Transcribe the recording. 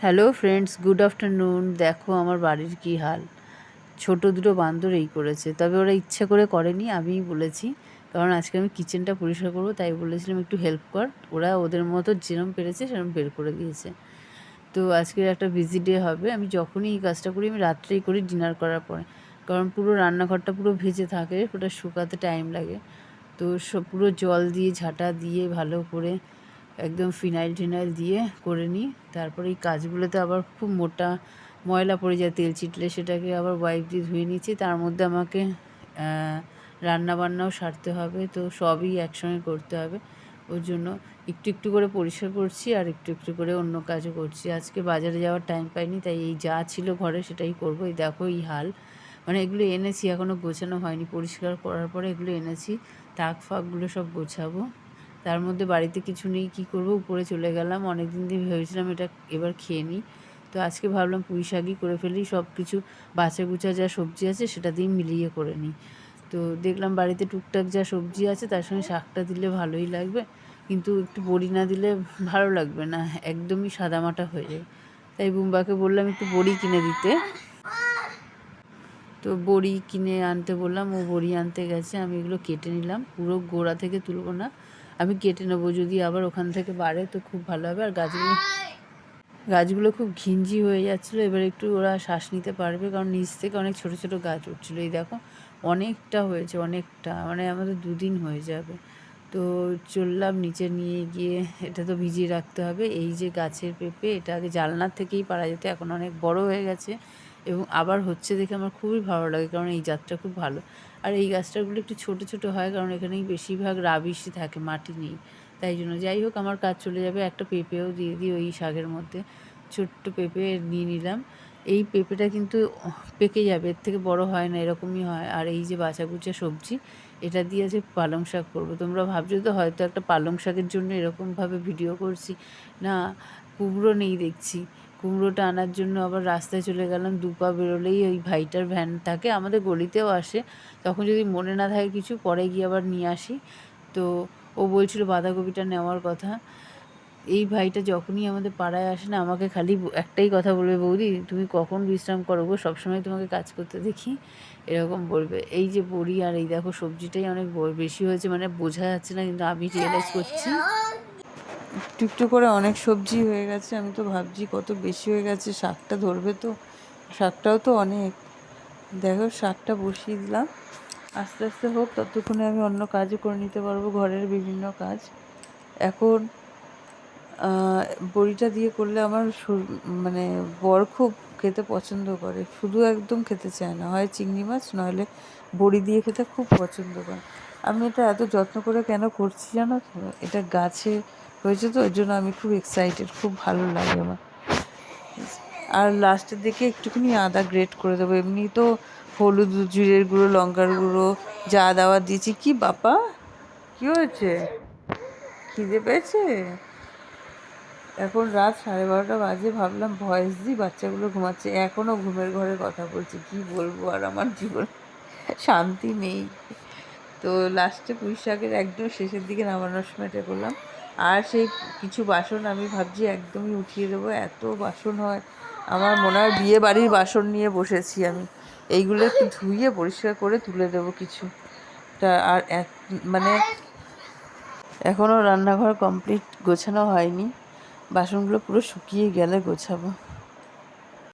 Hello friends, good afternoon. দেখো আমার বাড়ির কী হাল। ছোট দুটো বান্দর এই করেছে, তবে ওরা ইচ্ছে করে করেনি, আমিই বলেছি। কারণ আজকে আমি কিচেনটা পরিষ্কার করবো, তাই বলেছিলাম একটু হেল্প কর। ওরা ওদের মতো যেরম পেরেছে সেরকম বের করে দিয়েছে। তো আজকের একটা বিজি ডে হবে। আমি যখনই এই কাজটা করি আমি রাত্রেই করি, ডিনার করার পরে। কারণ পুরো রান্নাঘরটা পুরো ভেজে থাকে, ওটা শুকাতে টাইম লাগে। তো সব পুরো জল দিয়ে ঝাঁটা দিয়ে ভালো করে একদম ফিনাইল টিনাইল দিয়ে করে নিই। তারপরে এই কাজগুলোতে আবার খুব মোটা ময়লা পড়ে যায়, তেল চিটলে সেটাকে আবার ওয়াইপ দিয়ে ধুয়ে নিচ্ছি। তার মধ্যে আমাকে রান্না বান্নাও সারতে হবে, তো সবই একসঙ্গে করতে হবে। ওর জন্য একটু একটু করে পরিষ্কার করছি আর একটু একটু করে অন্য কাজও করছি। আজকে বাজারে যাওয়ার টাইম পাইনি, তাই এই যা ছিল ঘরে সেটাই করব। এই দেখো এই হাল, মানে এগুলো এনেছি এখনও গোছানো হয়নি। পরিষ্কার করার পরে এগুলো এনেছি, তাক ফাকগুলো সব গোছাবো। তার মধ্যে বাড়িতে কিছু নেই, কী করবো, উপরে চলে গেলাম। অনেক দিন দিয়ে ভেবেছিলাম এটা এবার খেয়ে নিই, তো আজকে ভাবলাম পুঁই শাকই করে ফেলি। সব কিছু বাছা গুছা যা সবজি আছে সেটা দিয়ে মিলিয়ে করে নিই। তো দেখলাম বাড়িতে টুকটাক যা সবজি আছে তার সঙ্গে শাকটা দিলে ভালোই লাগবে, কিন্তু একটু বড়ি না দিলে ভালো লাগবে না, একদমই সাদামাটা হয়ে যায়। তাই বুম্বাকে বললাম একটু বড়ি কিনে দিতে। তো বড়ি কিনে আনতে বললাম, ও বড়ি আনতে গেছে। আমি এগুলো কেটে নিলাম, পুরো গোড়া থেকে তুলব না, আমি কেটে নেবো। যদি আবার ওখান থেকে বাড়ে তো খুব ভালো হবে। আর গাছগুলো খুব ঘিঞ্জি হয়ে যাচ্ছিলো, এবার একটু ওরা শ্বাস নিতে পারবে, কারণ নিচ থেকে অনেক ছোট ছোট গাছ উঠছিলো। এই দেখো অনেকটা হয়েছে, অনেকটা, মানে আমাদের 2 দিন হয়ে যাবে। তো চললাম নিচে নিয়ে গিয়ে, এটা তো ভিজিয়ে রাখতে হবে। এই যে গাছের পেঁপে, এটা আগে জানলার থেকেই পারা যেত, এখন অনেক বড় হয়ে গেছে এবং আবার হচ্ছে দেখে আমার খুবই ভালো লাগে, কারণ এই জাতটা খুব ভালো। আর এই গাছটাগুলো একটু ছোট ছোট হয়, কারণ এখানেই বেশিরভাগ রাবিশই থাকে, মাটি নেই, তাই জন্য। যাই হোক, আমার কাজ চলে যাবে। একটা পেঁপেও দিয়ে দিই ওই শাকের মধ্যে, ছোট্ট পেঁপে নিয়ে নিলাম। এই পেঁপেটা কিন্তু পেকে যাবে, এর থেকে বড় হয় না, এরকমই হয়। আর এই যে বাছাকুচা সবজি, এটা দিয়ে যে পালং শাক করবো। তোমরা ভাবছো তো হয়তো একটা পালং শাকের জন্য এরকমভাবে ভিডিও করছি, না, কুমড়ো নেই দেখছি। কুমড়োটা আনার জন্য আবার রাস্তায় চলে গেলাম। 2 পা বেরোলেই ওই ভাইটার ভ্যান থাকে, আমাদের গলিতেও আসে। তখন যদি মনে না থাকে কিছু, পরে গিয়ে আবার নিয়ে আসি। তো ও বলছিল বাঁধাকপিটা নেওয়ার কথা। এই ভাইটা যখনই আমাদের পাড়ায় আসে না, আমাকে খালি একটাই কথা বলবে, বৌদি তুমি কখন বিশ্রাম করো গো, সবসময় তোমাকে কাজ করতে দেখি, এরকম বলবে। এই যে বড়ি আর এই দেখো সবজিটাই অনেক বেশি হয়েছে, মানে বোঝা যাচ্ছে না, কিন্তু আমি রিয়েলাইজ করছি একটু একটু করে অনেক সবজি হয়ে গেছে। আমি তো ভাবছি কত বেশি হয়ে গেছে, শাকটা ধরবে তো, শাকটাও তো অনেক। দেখো শাকটা বসিয়ে দিলাম, আস্তে আস্তে হোক, ততক্ষণে আমি অন্য কাজও করে নিতে পারবো, ঘরের বিভিন্ন কাজ। এখন বড়িটা দিয়ে করলে আমার মানে বর খুব খেতে পছন্দ করে, শুধু একদম খেতে চায় না, হয় চিংড়ি মাছ নইলে বড়ি দিয়ে খেতে খুব পছন্দ করে। আমি এটা এত যত্ন করে কেন করছি জানো তো, এটা গাছে হয়েছে তো, ওই জন্য আমি খুব এক্সাইটেড, খুব ভালো লাগে আমার। আর লাস্টের দিকে একটুখানি আদা গ্রেট করে দেবো। এমনি তো হলুদ, জিরের গুঁড়ো, লঙ্কার গুঁড়ো যা দেওয়া দিয়েছি। কি বাপা, কী হয়েছে, খিদে পেয়েছে? এখন রাত 12:30 বাজে, ভাবলাম ভয়েস দিই, বাচ্চাগুলো ঘুমাচ্ছে, এখনও ঘুমের ঘরে কথা বলছি। কি বলবো, আর আমার জীবন শান্তি নেই। তো লাস্টে পুঁই শাকের একদম শেষের দিকে নামানোর সময় এটা করলাম। আর সেই কিছু বাসন আমি ভাবছি একদমই উঠিয়ে দেবো, এত বাসন হয় আমার, মনে হয় বিয়ে বাড়ির বাসন নিয়ে বসেছি আমি। এইগুলো একটু ধুয়ে পরিষ্কার করে তুলে দেবো কিছু। তা আর মানে এখনও রান্নাঘর কমপ্লিট গোছানো হয়নি, বাসনগুলো পুরো শুকিয়ে গেলে গোছাবো।